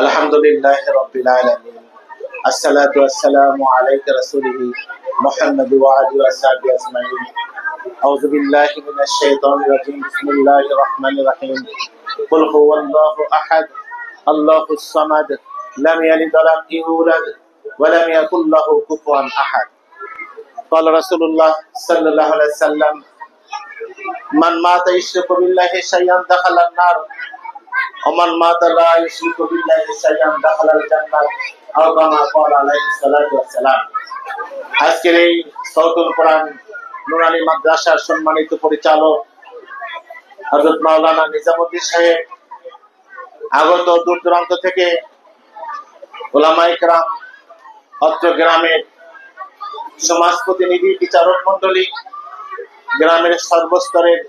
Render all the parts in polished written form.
আলহামদুলিল্লাহ রাব্বিল আলামিন আসসালাতু ওয়াসসালামু আলাইকা রাসূলিহি মুহাম্মদ ওয়া আলিহি ওয়া সাহবিহি আজমাইন আউযু বিল্লাহি মিনাশ শাইতানির রাজীম বিসমিল্লাহির রহমানির রহিম কুল হুয়াল্লাহু আহাদ আল্লাহুস সামাদ লাম ইয়ালিদ ওয়া লাম ইউলাদ ওয়া লাম ইয়াকুল লাহু কুফুয়ান আহাদ قال رسول الله صلى الله عليه وسلم من مات يشرك بالله شيئا دخل النار ومن مات لا يشرك بالله شيئا دخل الجنة أو كما قال عليه الصلاة والسلام। আজকের এই সৌতুল কোরআন নুরানি মাদ্রাসার সম্মানিত পরিচালক হযরত মাওলানা নিজামুদ্দিন সাহেব আগত দূর দূরান্ত থেকে উলামায়ে কেরাম অত্র গ্রামের সমাজ প্রতিনিধি বিচারক মন্ডলী গ্রামের সর্বস্তরের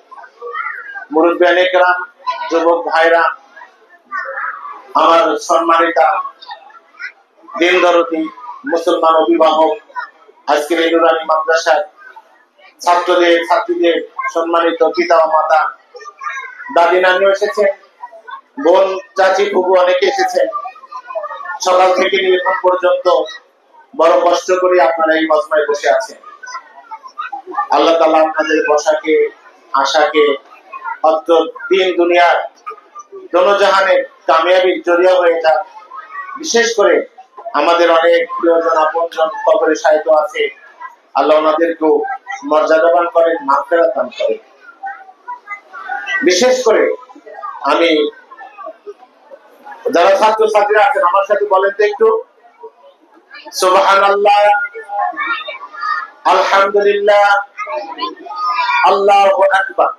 মুরব্বিয়ানে কেরাম যুবক ভাইরা আমার সম্মানিতা দিন দরদি মুসলমান অভিভাবক আজকের এই নুরানি মাদ্রাসার ছাত্রদের ছাত্রীদের সম্মানিত পিতা ও মাতা দাদি নানিও এসেছেন, বোন চাচি ফুফু অনেকে এসেছেন। সকাল থেকে নিয়ে এখন পর্যন্ত বড় কষ্ট করে আপনারা এই মজমায় বসে আছেন। আল্লাহ তাআলা আপনাদের বসাকে আশাকে অত্র দিন দুনিয়ার দোনোজাহানের কামিয়াবির জরিয়া হয়ে যাক। বিশেষ করে আমাদের অনেক প্রিয়জন আপনজন কবরে শায়িত আছে, আল্লাহ ওনাদেরকেও মর্যাদাবান করেন, মাগফিরাত দান করেন। বিশেষ করে আমি যারা ছাত্র ছাত্রীরা আছেন আমার সাথে বলেন তো একটু সুবহানাল্লাহ, আলহামদুলিল্লাহ, আল্লাহু আকবার।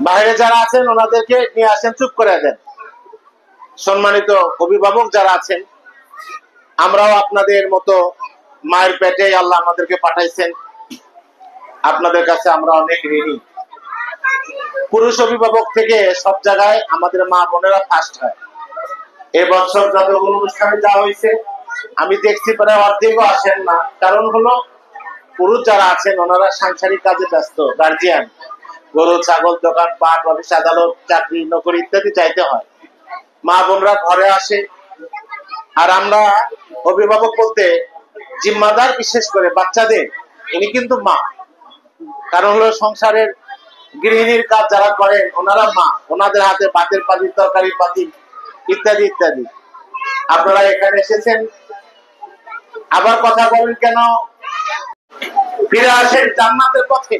বাইরে যারা আছেন ওনাদেরকে নিয়ে আসেন, চুপ করে দেন। সম্মানিত অভিভাবক যারা আছেন, আমরাও আপনাদের মতো মায়ের পেটে আল্লাহ আমাদেরকে পাঠাইছেন, আপনাদের কাছে আমরা অনেক ঋণী। পুরুষ অভিভাবক থেকে সব জায়গায় আমাদের মা বোনেরা ফার্স্ট হয়। এবছর যত অনুষ্ঠানে যাওয়া হয়েছে আমি দেখছি প্রায় অর্ধেকও আসেন না। কারণ হলো পুরুষ যারা আছেন ওনারা সাংসারিক কাজে ব্যস্ত, গার্জিয়ান, গরু ছাগল দোকান পাট অফিস আদালত চাকরি নকরি ইত্যাদি চাইতে হয়। মা বোনরা ঘরে আসে আর আমরা অভিভাবক বলতে জিম্মাদার, বিশেষ করে বাচ্চাদের ইনি কিন্তু মা। কারণ হলো সংসারের গৃহিণীর কাজ যারা করেন ওনারা মা, ওনাদের হাতে ভাতের পাতি তরকারি পাতি ইত্যাদি ইত্যাদি। আপনারা এখানে এসেছেন, আবার কথা বলেন কেন? ফিরে আসেন জান্নাতের পথে।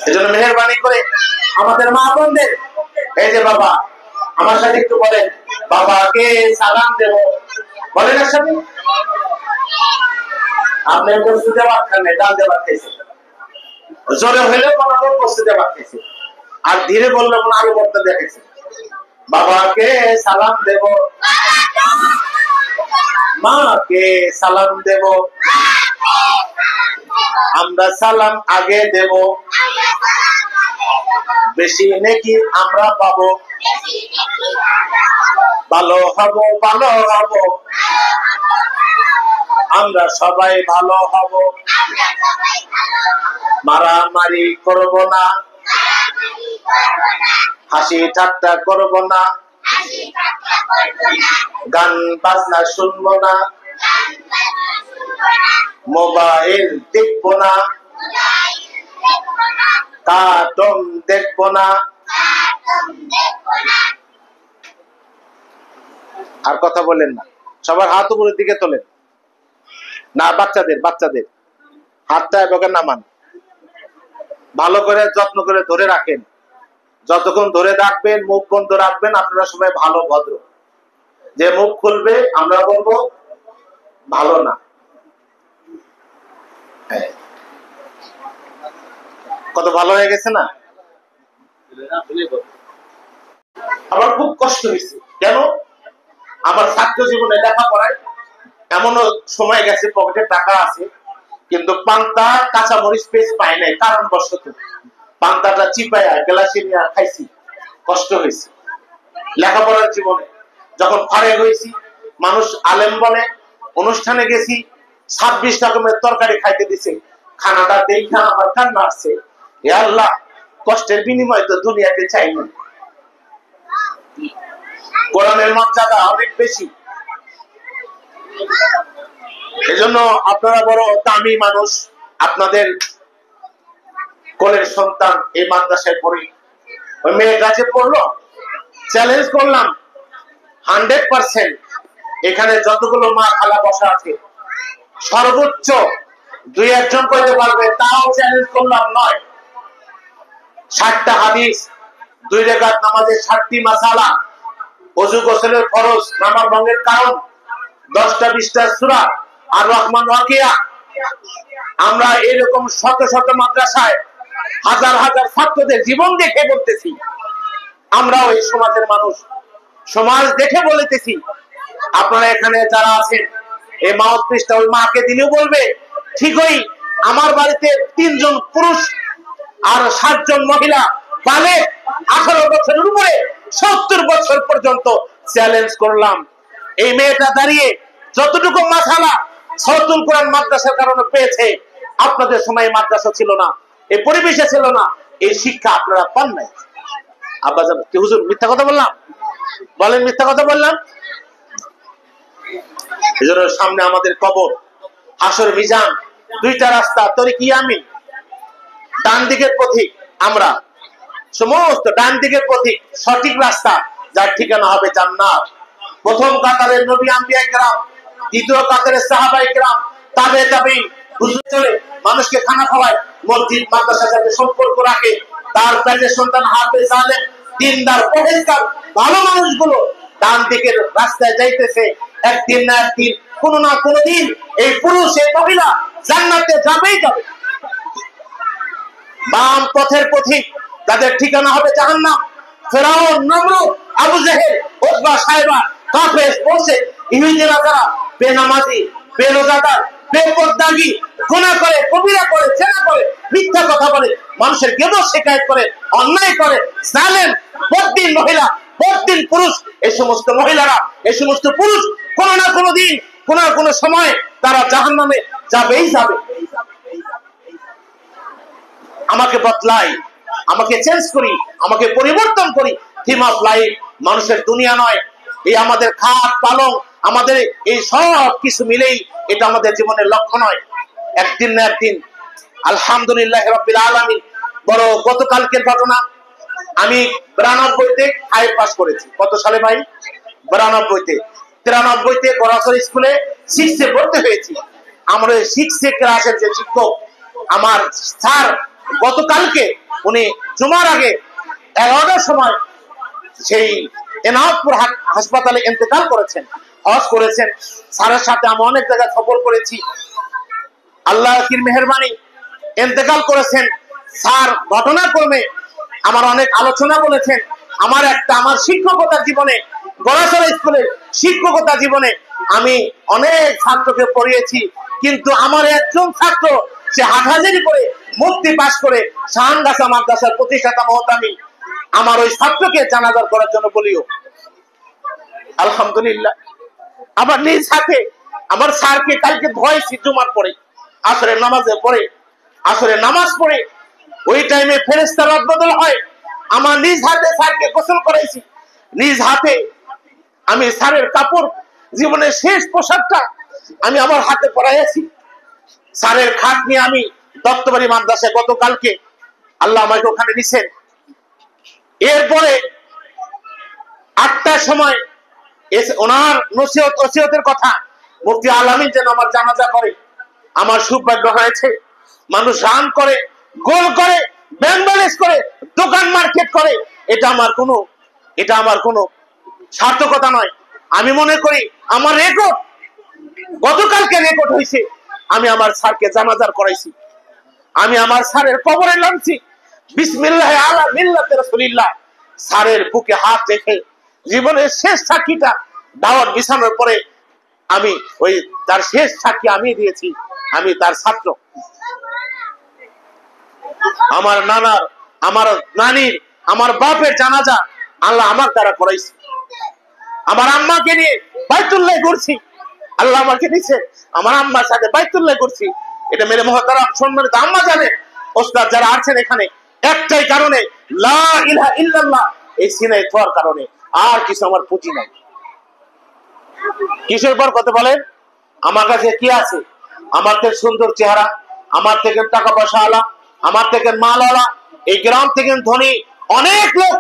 এজন্য মেহেরবানি করে আমাদের মা বোনদের, এই যে বাবা আমার সাথে একটু বলেন, বাবাকে সালাম দেব, বলেন এর সাথে। আপনি প্রস্তুতি ভাত খান, ডাল দেওয়া খেয়েছেন, জোরে হইলে কোনো প্রস্তুতি ভাত খেয়েছে, আর ধীরে বললে কোনো আলু ভর্তা দেখেছে। বাবাকে সালাম দেব, মাকে সালাম দেব, আমরা সালাম আগে দেব, বেশি নেকি আমরা পাবো, ভালো হব ভালো হব, আমরা সবাই ভালো হব, মারামারি করব না, হাসি ঠাট্টা করব না, গান বাজনা শুনবো না, মোবাইল দেখবো না, কার্টুন দেখবো না। আর কথা বলেন না, সবার হাত উপরের দিকে তোলেন না। বাচ্চাদের হাতটা এভাবে নামান, ভালো করে যত্ন করে ধরে রাখেন। যতক্ষণ ধরে রাখবেন মুখ বন্ধ রাখবেন। আপনারা সবাই ভালো ভদ্র, যে মুখ খুলবে আমরা বলবো ভালো না। কত ভালো হয়ে গেছে না? আমার খুব কষ্ট হয়েছে। কেন? আমার ছাত্র জীবনে লেখাপড়ায় এমনও সময় গেছে পকেটে টাকা আছে কিন্তু পান্তা কাঁচা মরিচ পেস্ট পাই নাই। কারণ বশত পান্তাটা চিপাইয়া গ্লাসে নিয়ে খাইছি, কষ্ট হয়েছে। লেখাপড়ার জীবনে যখন ফারেক হয়েছি, মানুষ আলেম বলে, অনুষ্ঠানে গেছি 26 রকমের তরকারি খাইতে দিছে, খানাটা দেখা আমার কান্না আসছে। হে আল্লাহ, কষ্টের বিনিময় তো দুনিয়াতে চাই না। কোরআনের মর্যাদা অনেক বেশি, এজন্য আপনারা বড় দামি মানুষ। আপনাদের কোলের সন্তান এই মাদ্রাসায় পড়ে, ওই মেয়েটা যে পড়লো, চ্যালেঞ্জ করলাম 100% এখানে যতগুলো মা খালা বসা আছে সর্বোচ্চ 2-1 কইতে পারবে, তাও চ্যালেঞ্জ করলাম নয়। 60টা হাদিস, 2 রাকাত নামাজে 60টি মাসালা, ওযু গোসলের ফরজ, নামাজ ভঙ্গের কারণ, 10টা 20টা সূরা আর রহমান ওয়াকিয়া। আমরা এরকম শত শত মাদ্রাসায় হাজার হাজার ছাত্রদের জীবন দেখে বলতেছি, আমরাও এই সমাজের মানুষ, সমাজ দেখে বলতেছি। আপনারা এখানে যারা আছেন, এই মাউথপিসটা ওই মাকে দিলেও বলবে, ঠিকই আমার বাড়িতে 3 জন পুরুষ আর 7 জন মহিলা, বালে 18 বছরের উপরে 70 বছর পর্যন্ত চ্যালেঞ্জ করলাম। এই মেয়েটা দাঁড়িয়ে যতটুকু মাসালা সওতুল কোরআন মাদ্রাসার কারণে পেয়েছে, আপনাদের সময় মাদ্রাসা ছিল না, এই পরিবেশে ছিল না, এই শিক্ষা আপনারা পান নাই। আব্বাজান কি হুজুর মিথ্যা কথা বললাম? বলেন মিথ্যা কথা বললাম? হুজুরের সামনে আমাদের কবর, হাসর মিজান, 2টা রাস্তা, তরিক ইয়ামিন, ডান দিকের পথিক আমরা, সমস্ত ডান দিকের পথিক, সঠিক রাস্তা, যার ঠিকানা হবে জান্নাত। প্রথম কাতারের নবী আম্বিয়া কেরাম, দ্বিতীয় কাতারের সাহাবায়ে কেরাম, তাবে তাবেঈন, হুজুর চলে মানুষকে খানা খাওয়ায়, মসজিদ মাদ্রাসার সাথে সম্পর্ক রাখে, তার পেটের সন্তান হাফেজ আলেম দিনদার পরেজগার ভালো মানুষগুলো ডান দিকের রাস্তায় যাইতেছে। একদিন না একদিন, কোনো না কোনো দিন এই পুরুষ এই মহিলা জান্নাতে যাবেই যাবে। বাম পথের পথিক, যাদের ঠিকানা হবে জাহান্নাম, ফেরাউন, নমরুদ, আবু জেহেল, উতবা, সাইবা, কাফের, মোশে, ইহুদিরা যারা বেনামাজি, বেরোজাদার, বেপরদাগী, গুনাহ করে, কবিরা করে, জেনা করে, মিথ্যা কথা বলে, মানুষের গীবত শিকায়ত করে, অন্যায় করে, জালেম, বদ্দিন মহিলা, বদ্দিন পুরুষ, এই সমস্ত মহিলারা, এই সমস্ত পুরুষ কোন না কোনো দিন, কোন না কোনো সময় তারা জাহান্নামে যাবেই যাবে। আমাকে বদলাই, আমাকে চেঞ্জ করি, আমাকে পরিবর্তন করি, থিম অফ লাইফ মানুষের দুনিয়া নয়। এই আমাদের খাট পালং, আমাদের এই সব কিছু মিলেই এটা আমাদের জীবনের লক্ষ্য নয়। একদিন না একদিন, আলহামদুলিল্লাহ রাব্বিল আলামিন। বড় গতকালকের ঘটনা, আমি 92তে 5 পাস করেছি। কত সালে ভাই? 92তে। 93তে গড়াছড়ি স্কুলে 6 এ ভর্তি হয়েছি। আমার 6 ক্লাসের যে শিক্ষক, আমার স্যার, গতকালকে উনি জুমার আগে 11টার সময় সেই এনায়তপুর হাসপাতালে ইন্তেকাল করেছেন, হজ করেছেন। স্যারের সাথে আমি অনেক জায়গায় সফর করেছি, আল্লাহর মেহেরবানি ইন্তেকাল করেছেন। স্যার ঘটনাক্রমে আমার অনেক আলোচনা বলেছেন। আমার শিক্ষকতার জীবনে, গড়াছড়া স্কুলের শিক্ষকতা জীবনে আমি অনেক ছাত্রকে পড়িয়েছি, কিন্তু আমার একজন ছাত্র, সে হাটহাজারি করে মুফতি পাশ করে শাহানগাছা মাদ্রাসার প্রতিষ্ঠাতা মহতামি, আমার ওই ছাত্রকে জানাজা করার জন্য বলিও। আলহামদুলিল্লাহ। আবার নিজ হাতে আমার স্যারকে কালকে ধোয়াইছি জুমার পরে, আসরের নামাজের পরে, আসরের নামাজ পড়ে, ওই টাইমে ফেরেশতা রদ বদল হয়, আমার নিজ হাতে স্যারকে গোসল করাইছি, নিজ হাতে আমি স্যারের কাপড়, জীবনের শেষ পোশাকটা আমি আমার হাতে পরাইছি। স্যারের খাট নিয়ে আমি দত্তবাড়ি মাদ্রাসায় গতকালকে আল্লাহ আমাকে ওখানে নিছেন। এরপরে 8টার সময় ওনার নসিহত ওসিয়তের কথা, মুফতি আলামিন যেন আমার জানাজা করে। আমার সৌভাগ্য হয়েছে, মানুষ রান করে, গোল করে, ব্যাংক ব্যালেন্স করে, দোকান মার্কেট করে, এটা আমার কোনো সার্থকতা নয়। আমি মনে করি আমার রেকর্ড, গতকালকে রেকর্ড হয়েছে, আমি আমার স্যারকে জানাজার করাইছি, আমি আমার স্যারের কবরে নামছি, বিসমিল্লাহ আলা মিল্লাতে রাসূলিল্লাহ, স্যারের বুকে হাত রেখে জীবনের শেষ সাক্ষীটা দাওয়াত বিছানোর পরে আমি ওই তার শেষ সাক্ষী আমি দিয়েছি, আমি তার ছাত্র। আমার নানার, আমার নানির, আমার বাপের জানাজা আল্লাহ আমার দ্বারা করাইছে। আমার আম্মাকে নিয়ে বাইতুল্লাহ করছি, আল্লাহ আমাকে দিয়েছে, আমার আম্মার সাথে বাইতুল্লাহ করছি। এটা মেরে মহতারাম সম্মানিত আম্মা জানে, ওস্তাদ যারা আছেন এখানে, একটাই কারণে, লা ইলাহা ইল্লাল্লাহ, এই সিনায় তোয়ার কারণে। আর কিছু আমার পুঁজি নাই। কিসের পর কথা বলেন? আমার কাছে কি আছে? আমার থেকে সুন্দর চেহারা, আমার থেকে টাকা পয়সা আলা, আমার থেকে মাল আলা, এই গ্রাম থেকে ধনী অনেক লোক,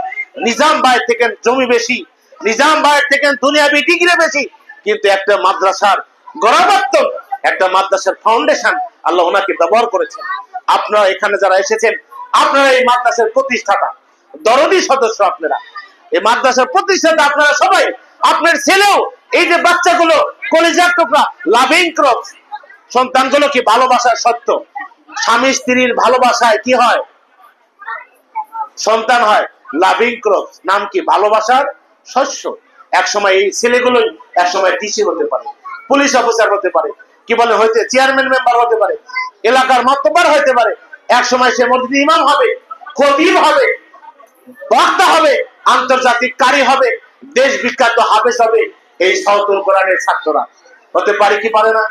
নিজাম ভাইয়ের থেকে জমি বেশি, নিজাম ভাইয়ের থেকে দুনিয়াবি ডিগ্রি বেশি, কিন্তু একটা মাদ্রাসার গড়াবাত্ত, একটা মাদ্রাসার ফাউন্ডেশন আল্লাহ ওনাকে ব্যবহার করেছেন। আপনারা এখানে যারা এসেছেন, আপনারা এই মাদ্রাসার প্রতিষ্ঠাতা, দরদি সদস্য, আপনারা এই মাদ্রাসার প্রতিষ্ঠাতা, আপনারা সবাই, আপনার ছেলেও, এই যে বাচ্চাগুলো কলিজার টুকরা, লাভিং ক্রস সন্তানগুলো কি ভালোবাসার সত্য, স্বামী স্ত্রীর ভালোবাসায় কি হয়? সন্তান হয়। লাভিং ক্রস নাম কি? ভালোবাসার শস্য। একসময় এই ছেলেগুলোই একসময় ডিসি হতে পারে, পুলিশ অফিসার হতে পারে, কি বলে হইতে চেয়ারম্যান মেম্বার হতে পারে, এলাকার মাতব্বর হতে পারে, একসময় সে মসজিদে ইমাম হবে, খতিব হবে, বক্তা হবে, আন্তর্জাতিক কারি হবে, দেশ বিখ্যাত হাফেজ হবে। এই সাউতুল কোরআনের ছাত্ররা হতে পারে কি পারে না?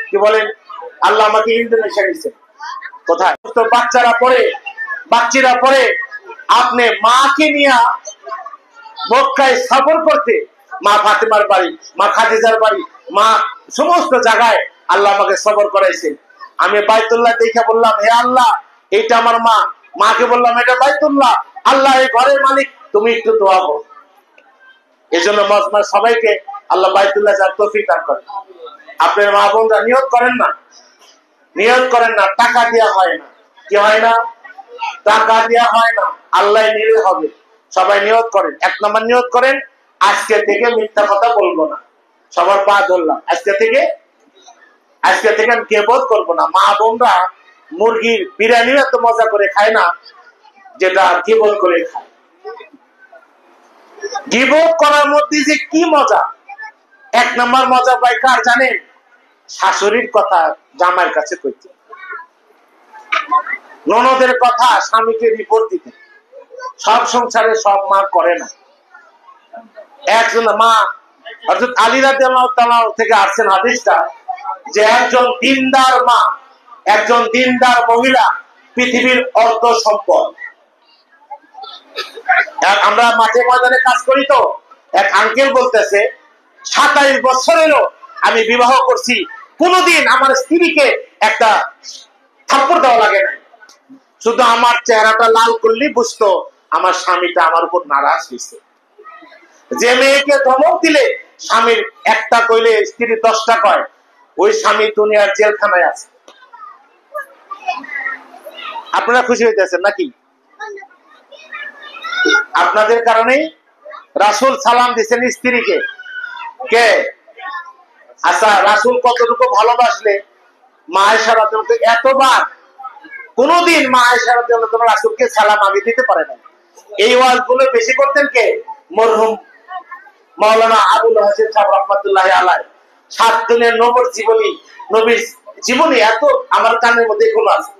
কি বলেন? আল্লাহ আমাকে ইন্দোনেশিয়া দিয়েছেন। কোথায় তো বাচ্চারা পড়ে, বাচ্চারা পড়ে, আপনি মাকে নিয়ে মক্কায় সফর করতে, মা ফাতেমার বাড়ি, মা খাদিজার বাড়ি, মা সমস্ত জায়গায় আল্লাহ আমাকে সফর করাইছেন। আমি বাইতুল্লাহ দেখে বললাম, হে আল্লাহ, এটা আমার মা। মাকে বললাম, এটা বাইতুল্লাহ, আল্লাহ এই ঘরের মালিক, তুমি একটু দোয়া করো। এই জন্য মজমার সবাইকে আল্লাহ বাইতুল্লাহ যার তৌফিক দান করেন। আপনার মা বোনরা নিয়ত করেন না, নিয়ত করেন না, টাকা দেওয়া হয় না। কি হয় না? টাকা দেওয়া হয় না, আল্লাহ নিলে হবে। সবাই নিয়ত করেন। 1 নম্বর নিয়ত করেন, আজকে থেকে মিথ্যা কথা বলবো না। সবার পা ধরলাম, আজকে থেকে আমি গীবত করবো না। মা বোনরা মুরগির বিরিয়ানি এত মজা করে খায় না যেটা গীবত করে খায়। গীবত করার মধ্যে যে কি মজা! 1 নম্বর মজা পাই কার জানেন? শাশুড়ির কথা জামাইয়ের কাছে কইতে, ননদের কথা স্বামীকে রিপোর্ট দিতে। সব সংসারে সব মা করে না। একজন মা, হযরত আলী রাদিয়াল্লাহু তাআলা থেকে আসছেন হাদিসটা, যে একজন দিনদার মা, একজন দিনদার মহিলা পৃথিবীর অর্ধ সম্পদ। আমরা মাঠে ময়দানে কাজ করি তো, এক আঙ্কেল বলতেছে, 27 বছরেরও আমি বিবাহ করছি, কোনদিন আমার স্ত্রীকে একটা থাপ্পড় দেওয়া লাগে না। শুধু আমার চেহারাটা লাল করলেই বুঝতো আমার স্বামীটা আমার উপর নারাজ হয়েছে। যে মেয়েকে ধমক দিলে স্বামীর একটা কইলে স্ত্রী 10টা কয়, ওই স্বামী দুনিয়ার জেলখানায় আছে। আপনারা খুশি হইতেছেন নাকি? আপনাদের কারণেই রাসূল সালাম দিয়েছেন স্ত্রীকে। কে? আচ্ছা, রাসূল কতটুকু ভালোবাসলে মা আয়েশা রাদিয়াল্লাহু তাআলা এতবার কোনদিন মা আয়েশা রাদিয়াল্লাহু তাআলা রাসূলকে সালাম আগে দিতে পারে না। এই ওয়াজগুলো বেশি করতেন কে? মরহুম মাওলানা আবুল হাসেন সাহেব রাহমাতুল্লাহি আলাইহি। 7 দিনের নবীর জীবনী এত আমার কানের মধ্যে এখনো আছে।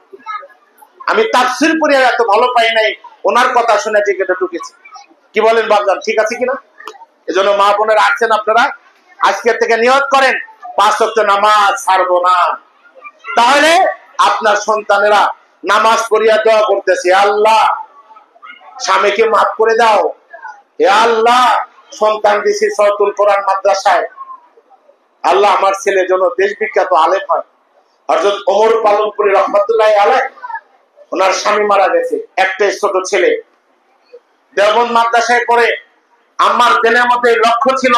আমি তাফসীর পড়ে এত ভালো পাই নাই, ওনার কথা শুনে যে কেটে ঢুকেছে। কি বলেন বাপজান, ঠিক আছে কিনা? এজন্য মা বোনেরা আছেন, আপনারা আজকে থেকে নিয়ত করেন 5 ওয়াক্ত নামাজ ছাড়বো না। তাহলে আপনার সন্তানেরা নামাজ পড়িয়া দোয়া করতেছে, আল্লাহ স্বামীকে মাফ করে দাও, হে আল্লাহ সন্তান দিছি সাউতুল কোরআন মাদ্রাসায়, আল্লাহ আমার ছেলে যেন দেশ বিখ্যাত আলেম হয়। হযরত ওমর পালনপুরি রাহমাতুল্লাহি আলাইহি, ওনার স্বামী মারা গেছে, একটা ছোট ছেলে দেওবন্দ মাদ্রাসায় পড়ে। আমার দিনের মধ্যে লক্ষ্য ছিল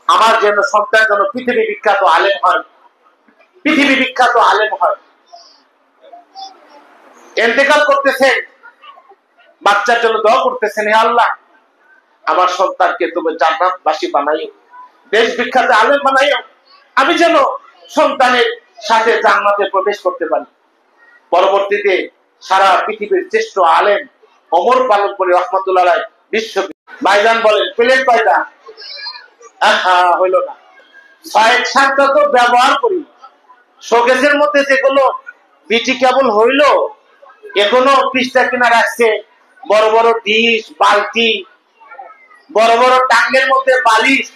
আমার যেন সন্তান যেন পৃথিবী বিখ্যাত আলেম হয়, পৃথিবী বিখ্যাত আলেম হয়। ইন্তেকাল করতেছেন, বাচ্চার জন্য দোয়া করতেছেন, হে আল্লাহ আমার সন্তানকে তুমি জান্নাতবাসী বানাইও, দেশ বিখ্যাত আলেম বানাইও, আমি যেন সন্তানের সাথে জান্নাতে প্রবেশ করতে পারি। পরবর্তীতে সারা পৃথিবীর শ্রেষ্ঠ আলেম ওমর পালনপুরি রাহমাতুল্লাহি আলাইহি বিশ্ব ভাইজান বলেন, প্লেট কয়টা? হইল না। 6-7টা তো ব্যবহার করি। শোকেসের মধ্যে যেগুলো বিটি কেবল হইল, এখনো 20টা কিনা রাখছে। বড় বড় ডিশ, বালতি, বড় বড় টাঙ্গের মধ্যে বালিশ।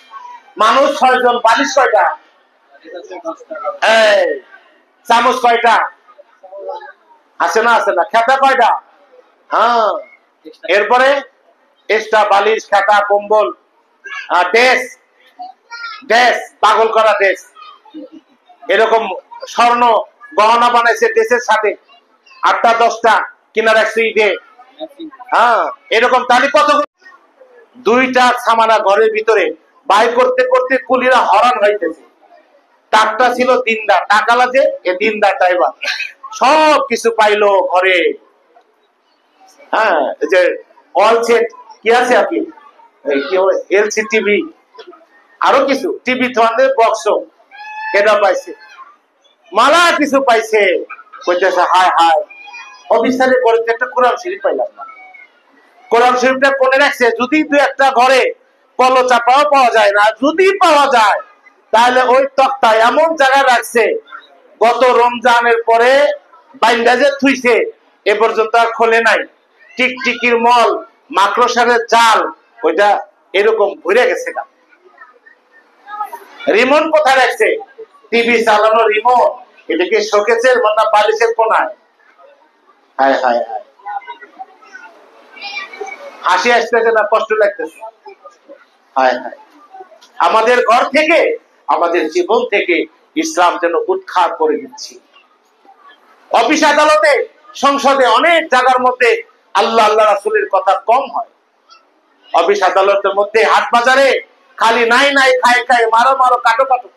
মানুষ 6 জন, বালিশ কয়টা? চামচ কয়টা? আছে না আছে না? খেতা কয়টা? হ্যাঁ। এরপরে এক্সট্রা বালিশ, খেতা, কম্বল, ড্রেস, পাগল করা ড্রেস, এরকম স্বর্ণ গহনা বানাইছে ড্রেসের সাথে 8টা 10টা কিনা রাখছে ঈদে। হ্যাঁ, এরকম তাহলে কত? 2টা সামানা ঘরের ভিতরে বাই করতে করতে কুলিরা হরান হইতেছে। টাকটা ছিল দিনদার, টাকা লাগে এ দিনদার ড্রাইভার, সব কিছু পাইলো ঘরে। হ্যাঁ, এই যে অল সেট কি আছে আপনি, কি এলসি টিভি, আরো কিছু টিভি ধরনের বক্স কেনা পাইছে, মালা কিছু পাইছে। কইতেছে হায় হায়, অফিসারে করে একটা কোরআন শরীফ পাইলাম না। কোরআন শরীফটা কোনে রাখছে? যদি দু একটা ঘরে কলো চাপাও পাওয়া যায় না, যদি পাওয়া যায় তাহলে ওই তক্তা এমন জায়গায় রাখছে, গত রমজানের পরে বাইন্ডাজে থুইছে, এ পর্যন্ত আর খোলে নাই। টিকটিকির মল, মাকড়সারের জাল, ওইটা এরকম ঘুরে গেছে না। রিমোট কোথায় রাখছে? টিভি চালানো রিমোট, এটাকে শোকেসের না বালিশের কোনায়? হায় হায় হায়, হাসি আসতেছে না কষ্ট লাগতেছে? হায় হায়, আমাদের ঘর থেকে, আমাদের জীবন থেকে ইসলাম যেন উৎখাত করে দিচ্ছি। অফিস আদালতে, সংসদে, অনেক জায়গার মধ্যে আল্লাহ আল্লাহ রাসূলের কথা কম হয়। অফিস আদালতের মধ্যে, হাট বাজারে খালি নাই নাই, খায় খায়, মারো মারো, কাটো কাটো।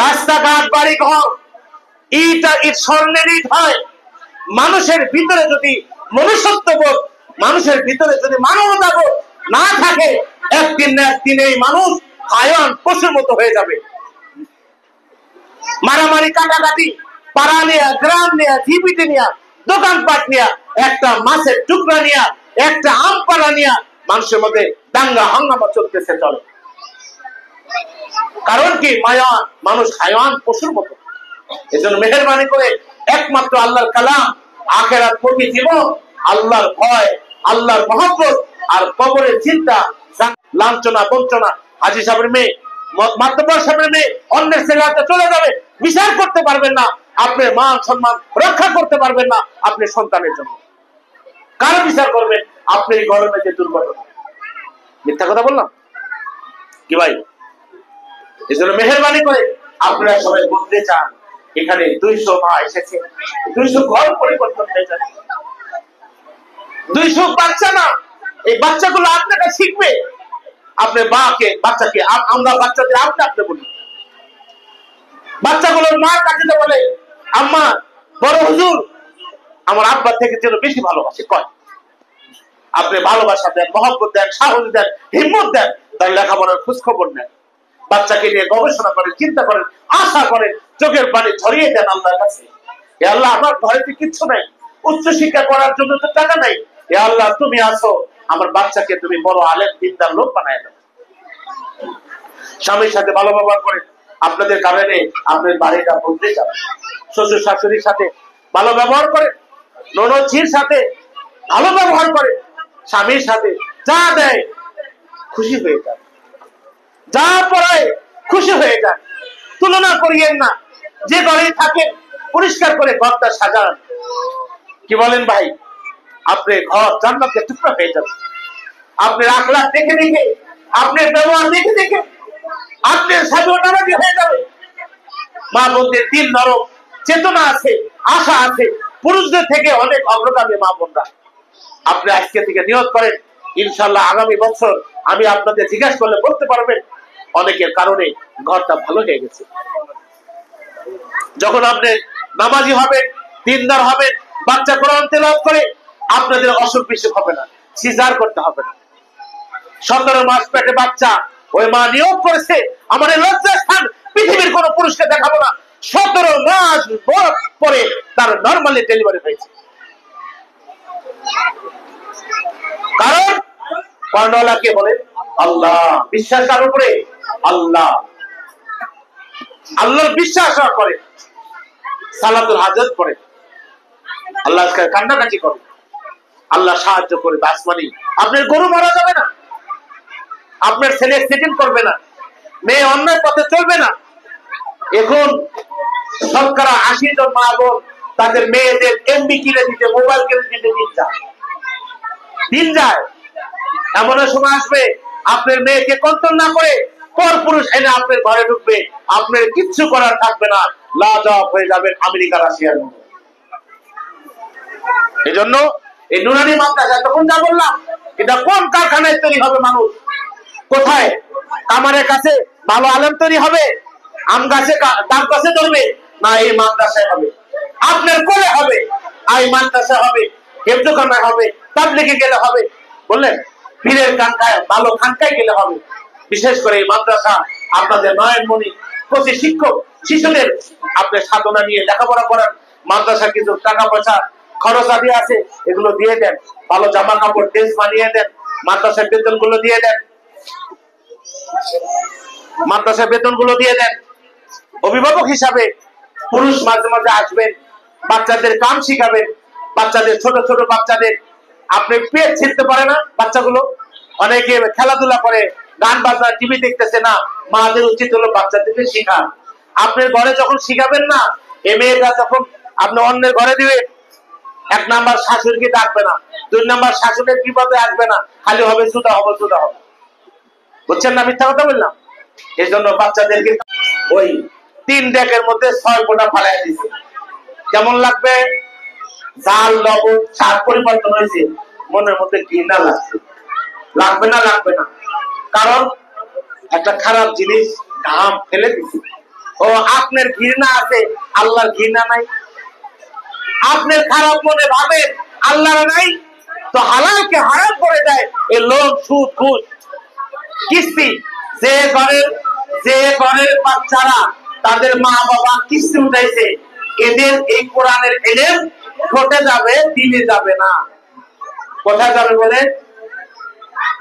রাস্তাঘাট, বাড়ি ঘর ইট স্বর্ণের ইট হয়। মানুষের ভিতরে যদি মনুষ্যত্ববোধ, মানুষের ভিতরে যদি মানবতাবোধ না থাকে, একদিন না একদিন এই মানুষ হায়ান পশুর মতো হয়ে যাবে। মারামারি, কাটাকাটি, পাড়া নিয়া, গ্রাম নিয়া, জীবিত নিয়া, দোকানপাট নিয়া, একটা মাছের টুকরা নিয়া, একটা আম পাড়া নিয়া মানুষের মধ্যে দাঙ্গা হাঙ্গামা চলতেছে, চলে। কারণ কি? মায়া, মানুষ হায়ান পশুর মতো। এজন্য মেহেরবানি করে একমাত্র আল্লাহর কালাম, আখিরাত মুখী জীবন, আল্লাহর ভয়, আল্লাহর মহব্বত আর কবরের চিন্তা, লাঞ্ছনা বঞ্চনা, হাজী সাহেবের মেয়ে, মাতব্বর সাহেবের মেয়ে অন্যের ছেলে হাতে চলে যাবে, বিচার করতে পারবেন না, আপনার মান সম্মান রক্ষা করতে পারবেন না, আপনি সন্তানের জন্য কারো বিচার করবেন? আপনি গরমে যে দুর্ঘটনা, মিথ্যা কথা বললাম কি ভাই? এজন্য মেহেরবানি করে আপনারা সবাই বলতে চান, এখানে 200 মা এসেছে, 200 ঘর পরিবর্তন হয়ে যাবে। 200 বাচ্চা না, এই বাচ্চাগুলো আপনাকে শিখবে। আপনি বাচ্চাকে, আমরা বাচ্চাদের আপনি বলি, বাচ্চাগুলোর মা কাকে বলে, আম্মা, বড় হুজুর আমার আব্বার থেকে যেন বেশি ভালোবাসে কয়। আপনি ভালোবাসা দেন, মহব্বত দেন, সাহস দেন, হিম্মত দেন, তার লেখাপড়ার খোঁজ খবর নেন, বাচ্চাকে নিয়ে গবেষণা করেন, চিন্তা করেন, আশা করেন, চোখের পানি ছড়িয়ে দেন আল্লাহর কাছে। হে আল্লাহ, আমার ঘরে কিচ্ছু নাই, উচ্চ শিক্ষা করার জন্য তো টাকা নাই, হে আল্লাহ তুমি আসো, আমার বাচ্চাকে তুমি বড় আলেম দিনদার লোক বানায় দাও। স্বামীর সাথে ভালো ব্যবহার করেন, আপনাদের কারণে আপনার বাড়িটা বদলে যাবে। শ্বশুর শাশুড়ির সাথে ভালো ব্যবহার করেন, ননদজির সাথে ভালো ব্যবহার করেন, স্বামীর সাথে যা দেয় খুশি হয়ে যান, যা পড়ায় খুশি হয়ে যান। তুলনা করিয়েন না, যে ঘরে থাকেন পরিষ্কার করে ঘরটা সাজান। কি বলেন ভাই? আপনি ঘর জান্নাতের টুকরা হয়ে যাবে। আপনার আখলাক দেখে দেখে, আপনার ব্যবহার দেখে দেখে আপনার সাথে নারাজি হয়ে যাবে। মা বোনদের দিল নরম, চেতনা আছে, আশা আছে, পুরুষদের থেকে অনেক অগ্রগামী মা বোনরা। আপনি আজকে থেকে নিয়ত করেন, ইনশাল্লাহ আগামী বছর আমি আপনাদের জিজ্ঞাসা করলে বলতে পারবেন অনেকের কারণে ঘরটা ভালো হয়ে গেছে। যখন আপনি নামাজি হবেন, দিনদার হবেন, বাচ্চা কোরআন তেলাওয়াত করে, আপনাদের অসুখ বিসুখ হবে না, সিজার করতে হবে না। 17 মাস পেটে বাচ্চা, ওই মা নিয়োগ করেছে আমার এই লজ্জাস্থান পৃথিবীর কোন পুরুষকে দেখাবো না। 17 মাস পরে তার নরমালি ডেলিভারি হয়েছে। কারণ কর্ণলাকে বলে আল্লাহ, বিশ্বাস কার উপরে? আল্লাহ। আল্লাহর বিশ্বাস করে, সালাতুল হাজত করে, আল্লাহ কান্নাকাটি করে, আল্লাহ সাহায্য করবে। আসমানি আপনার গরু মারা যাবে না, আপনার ছেলে অ্যাক্সিডেন্ট করবে না, মেয়ে অন্যায় পথে চলবে না। এখন শতকরা 80 জন মা বোন তাদের মেয়েদের এমবি কিনে দিতে, মোবাইল কিনে দিতে দিন যায়। এমন সময় আসবে আপনার মেয়েকে কন্ট্রোল না করে পরপুরুষ এনে আপনার ঘরে ঢুকবে, আপনার কিচ্ছু করার থাকবে না, লাজবাব হয়ে যাবেন আমেরিকা রাশিয়ার মতো। এই জন্য এই নুরানি মাদ্রাসা, তখন যা বললাম, এটা কোন কারখানায় তৈরি হবে মানুষ? কোথায়? কামারের কাছে ভালো আলেম তৈরি হবে? আম গাছে ডাব গাছে ধরবে? না, এই মাদ্রাসায় হবে, আপনার কোলে হবে, এই মাদ্রাসা হবে, হেফজখানায় হবে, তাবলীগে গেলে হবে, বললেন পীরের খানকায়, ভালো খানকায় গেলে হবে। বিশেষ করে এই মাদ্রাসা আপনাদের নয়নমণি প্রতি শিক্ষক শিশুদের আপনার সাধনা নিয়ে লেখাপড়া করার, মাদ্রাসা কিছু টাকা পয়সা খরচ আদি আছে, এগুলো দিয়ে দেন, ভালো জামা কাপড় ড্রেস বানিয়ে দেন, মাদ্রাসার বেতন গুলো দিয়ে দেন, মাদ্রাসার বেতন গুলো দিয়ে দেন। অভিভাবক হিসাবে পুরুষ মাঝে মাঝে আসবেন, বাচ্চাদের কাম শিখাবেন, বাচ্চাদের ছোট ছোট বাচ্চাদের, আপনি পেট ছিঁড়তে পারে না বাচ্চাগুলো, অনেকে খেলাধুলা করে, গান বাজনা টিভি দেখতেছে না, মাদের উচিত হলো বাচ্চাদেরকে শিখান। আপনার ঘরে যখন শিখাবেন না, এই মেয়েটা যখন আপনি অন্যের ঘরে দিবেন, 1 নাম্বার শাশুড়িকে ডাকবে না, 2 নাম্বার শাশুড়ির বিপদে আসবে না, খালি হবে জুতা হবে জুতা হবে। বুঝছেন না মিথ্যা কথা বললাম? এই জন্য বাচ্চাদেরকে ওই 3 ডেকের মধ্যে 6 ফোঁটা ফালাই দিছে, কেমন লাগবে? জাল লবণ স্বাদ পরিবর্তন হয়েছে, মনের মধ্যে ঘৃণা লাগবে, লাগবে না? লাগবে না, কারণ একটা খারাপ জিনিস ঘাম ফেলে দিছে। ও আপনার ঘৃণা আছে, আল্লাহর ঘৃণা নাই? আপনার খারাপ মনে ভাবেন, আল্লাহর নাই? তো হালালকে হারাম করে দেয় এই লোক, সুদ ঘুষ কিস্তি। যে ঘরের বাচ্চারা তাদের মা বাবা কিস্তি উঠাইছে, এদের এই কোরআনের এলেম ঠোঁটে যাবে, দিলে যাবে না। কোথায় যাবে বলে?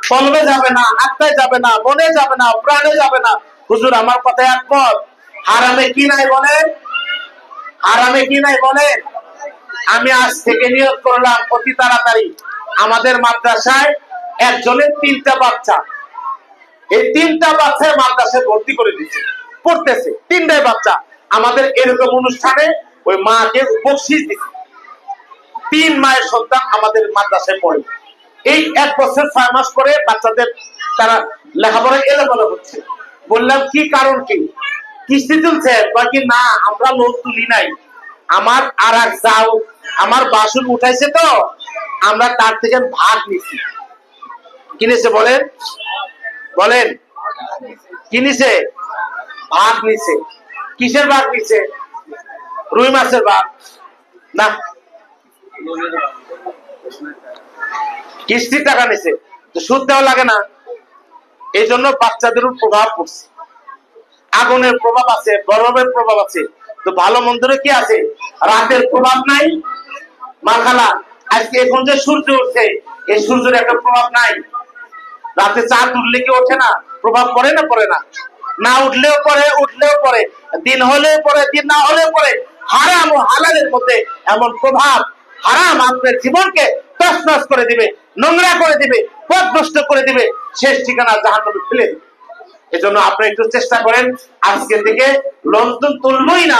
কলবে যাবে না, আত্মায় যাবে না, মনে যাবে না, প্রাণে যাবে না। হুজুর আমার কথায় একমত। হারামে কি নাই বলেন? হারামে কি নাই বলেন? আমি আজ থেকে নিয়োগ করলাম অতি তাড়াতাড়ি আমাদের মাদ্রাসায় একজনের 3টা বাচ্চা, এই 3টা বাচ্চা মাদ্রাসায় ভর্তি করে দিচ্ছে, পড়তেছে 3টাই বাচ্চা। আমাদের এরকম অনুষ্ঠানে ওই মাকে বকশিশ দিচ্ছে, 3 মায়ের সন্তান আমাদের মাদ্রাসায় পড়ে। এই 1 বছর 6 মাস পরে বাচ্চাদের তারা লেখাপড়া এলোমেলো হচ্ছে। বললাম কি কারণ, কি কিস্তি তুলছে? বাকি না, আমরা লোন তুলি নাই, আমার আর এক যাও আমার বাসন উঠাইছে, তো আমরা তার থেকে ভাগ নিছি। কিনেছে বলেন? বলেন কিনেছে? ভাগ নিছে। কিসের ভাগ নিছে? রুই মাছের ভাগ না, কিস্তির টাকা নিছে, তো সুদ দেওয়া লাগে না। এই জন্য বাচ্চাদের প্রভাব পড়ছে, আগুনের প্রভাব আছে, গরমের প্রভাব আছে, তো ভালো মন্দের কি আছে? রাতের প্রভাব নাই? মাখালা আজকে এখন যে সূর্য উঠছে, এই সূর্যের একটা প্রভাব নাই? রাতে চাঁদ উঠলে কি ওঠে না? প্রভাব পড়ে না? পড়ে না? না উঠলেও পড়ে, উঠলেও পড়ে, দিন হলেও পড়ে, দিন না হলেও পড়ে। হারাম ও হালালের মধ্যে এমন প্রভাব, হারাম আপনার জীবনকে তছনছ করে দিবে, নোংরা করে দিবে, পথভ্রষ্ট করে দিবে, শেষ ঠিকানা জাহান্নামে ফেলে দিবে। এজন্য আপনি একটু চেষ্টা করেন, আজকে থেকে লোন তুলবই না,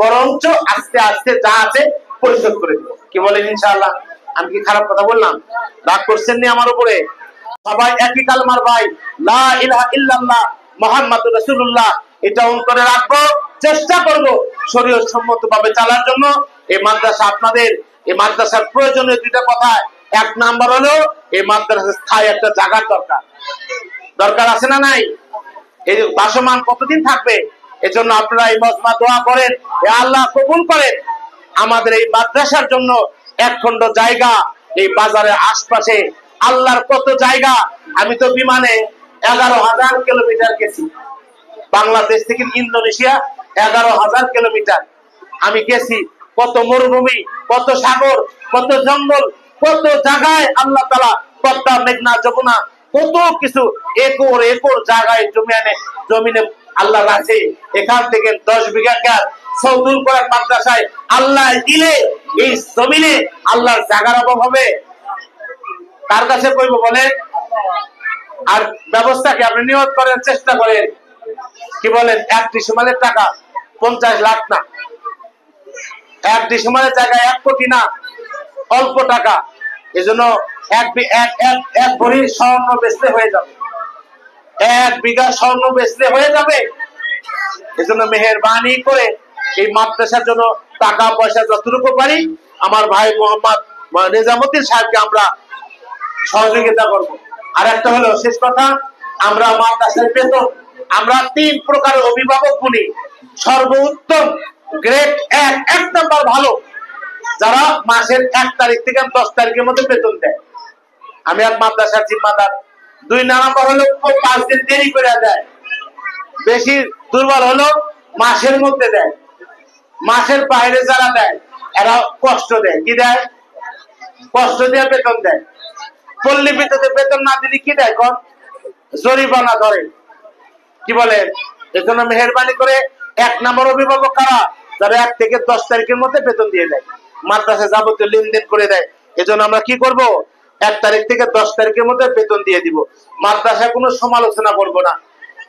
বরঞ্চ আস্তে আস্তে যা আছে পরিশোধ করে দিব। কি বলেন ইনশাআল্লাহ? আমি কি খারাপ কথা বললাম? রাগ করছেন নি আমার উপরে? সবাই একই কালমার ভাই, লা ইলাহা ইল্লাল্লাহ মুহাম্মাদুর রাসূলুল্লাহ, এটা অন্তরে রাখবো, চেষ্টা করব শরীয়ত সম্মতভাবে চালার জন্য। এই মাদ্রাসা আপনাদের, এই মাদ্রাসার প্রয়োজনীয় 2টা কথা। 1 নাম্বার হলো এই মাদ্রাসার স্থায়ী একটা জায়গার দরকার। দরকার আছে না নাই? এই ভাসমান কতদিন থাকবে? এজন্য আপনারা এই মজমা দোয়া করেন, হে আল্লাহ কবুল করেন আমাদের এই মাদ্রাসার জন্য 1 খণ্ড জায়গা এই বাজারের আশপাশে। আল্লাহর কত জায়গা, আমি তো বিমানে 11,000 কিলোমিটার গেছি, বাংলাদেশ থেকে ইন্দোনেশিয়া 11,000 কিলোমিটার আমি গেছি। কত মরুভূমি, কত সাগর, কত জঙ্গল, কত জায়গায় আল্লাহ তাআলা পদ্মা, মেঘনা, যমুনা, কত কিছু একর একর জায়গায় জমিনে আল্লাহ রাখে। এখান থেকে 10 বিঘা কার সৌদুল করার মাদ্রাসায় আল্লাহ দিলে এই জমিনে আল্লাহর জায়গার অভাব হবে? কার কাছে কইব বলেন? আর ব্যবস্থাকে আপনি নিয়ত করেন, চেষ্টা করেন, কি বলেন? 1 ডিসিমালের টাকা 50 লাখ না, এক ডিসেম্বরের জায়গায় 1 কোটি না, অল্প টাকা। এজন্য এক ভরি স্বর্ণ বেচলে হয়ে যাবে, 1 বিঘা স্বর্ণ বেচলে হয়ে যাবে। এজন্য মেহেরবানি করে এই মাদ্রাসার জন্য টাকা পয়সা যতটুকু পারি আমার ভাই মোহাম্মদ নিজামুদ্দিন সাহেবকে আমরা সহযোগিতা করব। আর একটা হলো শেষ কথা, আমরা মাদ্রাসার বেতন আমরা 3 প্রকারের অভিভাবক গুলি। সর্বোত্তম গ্রেড 1 নাম্বার ভালো, যারা মাসের 1 তারিখ থেকে 10 তারিখের মধ্যে বেতন দেয়, আমি আর মাদ্রাসার জিম্মাদার। 2 নাম্বার হলো 5 দিন দেরি করে দেয়। বেশি দুর্বল হলো মাসের মধ্যে দেয়। মাসের বাইরে যারা দেয় এরা কষ্ট দেয়। কি দেয়? কষ্ট দিয়ে বেতন দেয়। পল্লী বিদ্যুতে বেতন না দিলে কি দেয়? জরিমানা ধরে। কি বলে? এজন্য মেহেরবানি করে 1 নম্বর অভিভাবক কারা? যারা 1 থেকে 10 তারিখের মধ্যে বেতন দিয়ে দেয়, মাদ্রাসা যাবতীয় লেনদেন করে দেয়। এজন্য আমরা কি করব? 1 তারিখ থেকে 10 তারিখের মধ্যে বেতন দিয়ে দিব। মাদ্রাসা কোনো সমালোচনা করব না।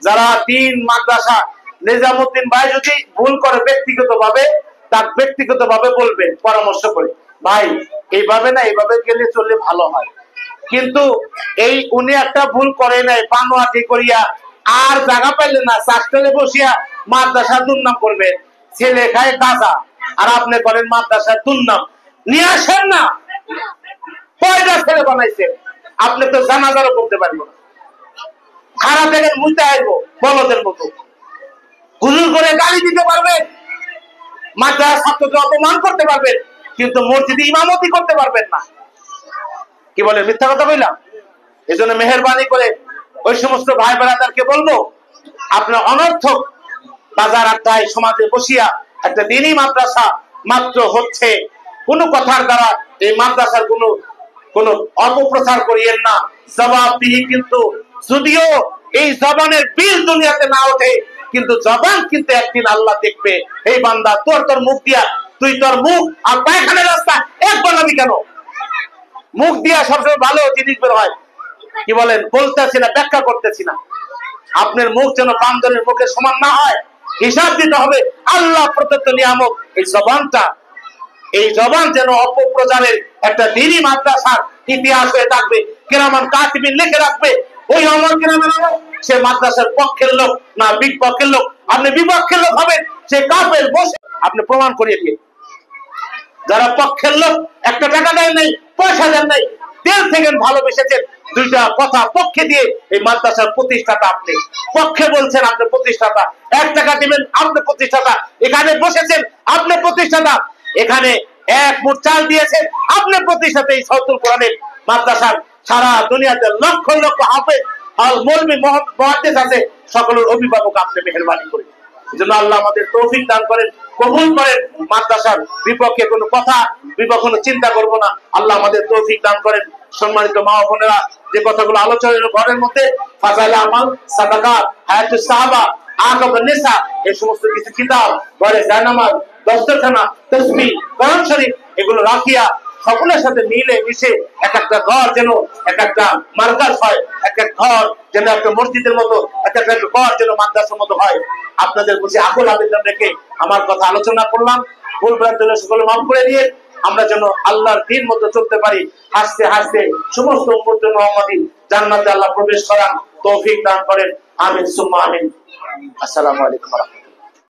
যারা দিন মাদ্রাসা নিজামুদ্দিন ভাই যদি ভুল করে ব্যক্তিগতভাবে, তার ব্যক্তিগতভাবে বলবেন পরামর্শ করে, ভাই এইভাবে না এইভাবে গেলে চললে ভালো হয়। কিন্তু এই উনি একটা ভুল করে নাই, বানোয়াটি করিয়া আর জায়গা পাইলে না চাকরি বসিয়া মাদ্রাসা দুর্নাম করবে। ছেলে খায় গাঁজা আর আপনি করেন মাদ্রাসার দুর্নাম। নিয়ে আসেন না, কয়টা ছেলে বানাইছেন? আপনি তো জানাজারও করতে পারবেন না। খারাপ দেখেন মুইতে আসবো বলদের মতো, হুজুর করে গালি দিতে পারবেন, মাদ্রাসা ছাত্রকে অপমান করতে পারবেন, কিন্তু মসজিদে ইমামতি করতে পারবেন না। কি বলে? মিথ্যা কথা বললাম? এই জন্য মেহেরবানি করে ওই সমস্ত ভাই বোনেদেরকে বলবো, আপনার অনর্থক বাজার আড্ডায় সমাজে বসিয়া একটা দিনই মাদ্রাসা মাত্র হচ্ছে, কোন কথার দ্বারা এই মাদ্রাসার কোন অপপ্রচার করিয়েন না। জবাবদিহি কিন্তু, যদিও এই জবানের বিল দুনিয়াতে না ওঠে, কিন্তু জবান কিন্তু একদিন আল্লাহ দেখবে। এই বান্দা তোর মুখ দিয়া, তুই তোর মুখ আর পায়খানার রাস্তা এক বানাবি কেন? মুখ দিয়া সবসময় ভালো জিনিস বের হয়। কি বলেন? বলতেছি না, ব্যাখ্যা করতেছি না। আপনার মুখ যেন বান্দরের মুখের সমান না হয়, হিসাব দিতে হবে। আল্লাহ প্রদত্ত নিয়ামক এই জবানটা, এই জবান যেন অপপ্রচারের একটা দিনই মাদ্রাসার ইতিহাস হয়ে থাকবে। কিরামান কাতিবিন লিখে রাখবে, ওই অমর কিরামের সে মাদ্রাসার পক্ষের লোক না বিপক্ষের লোক। আপনি বিপক্ষের লোক হবেন, সে কাফের বসে আপনি প্রমাণ করিয়ে দিয়ে। যারা পক্ষের লোক, 1 টাকা দেন নাই, পয়সা দেন নাই, তেল থেকে ভালোবেসেছেন, 2টা কথা পক্ষে দিয়ে এই মাদ্রাসার প্রতিষ্ঠাতা। আপনি পক্ষে বলছেন, আপনি প্রতিষ্ঠাতা। 1 টাকা দিবেন, আপনি প্রতিষ্ঠাতা। এখানে বসেছেন, আপনি প্রতিষ্ঠাতা। এখানে 1 মুঠ চাল দিয়েছেন, আপনি প্রতিষ্ঠাতা। এই সাউতুল কোরআনের মাদ্রাসার সারা দুনিয়াতে লক্ষ লক্ষ হাফেজ আর মৌলভী মুহাদ্দিস আছে, সকলের অভিভাবক আপনি। মেহেরবানি করে এজন্য আল্লাহ আমাদের তৌফিক দান করেন, কবুল করেন। মাদ্রাসার বিপক্ষে কোনো কথা, বিপক্ষে কোনো চিন্তা করব না। আল্লাহ আমাদের তৌফিক দান করেন। সম্মানিত মা ও বোনেরা, যে কথাগুলো আলোচনা হলো ঘরের মধ্যে, ফাজাইল আমাল, সাদাকা, হায়াতুস সাহাবা, আকাবুন নিসা, এই সমস্ত কিছু কিতাব, ঘরে জায়নামাজ, দস্তরখানা, তাসবিহ, কোরআন শরীফ, এগুলো রাখিয়া সকলের সাথে মিলে মিশে এক একটা ঘর যেন এক একটা মার্কাজ হয়, এক এক ঘর যেন একটা মসজিদের মতো, এক একটা ঘর যেন মাদ্রাসার মতো হয়। আপনাদের বুঝে আকুল আবেদন রেখে আমার কথা আলোচনা করলাম। ভুল ভ্রান্তি হলে সকলে মাফ করে দিয়ে আমরা যেন আল্লাহর দিন মতো চলতে পারি। হাসতে হাসতে সমস্ত উম্মত মুহাম্মাদি জান্নাতে আল্লাহ প্রবেশ করান, তৌফিক দান করেন। আমিন সুম্মা আমিন। আসসালামু আলাইকুম।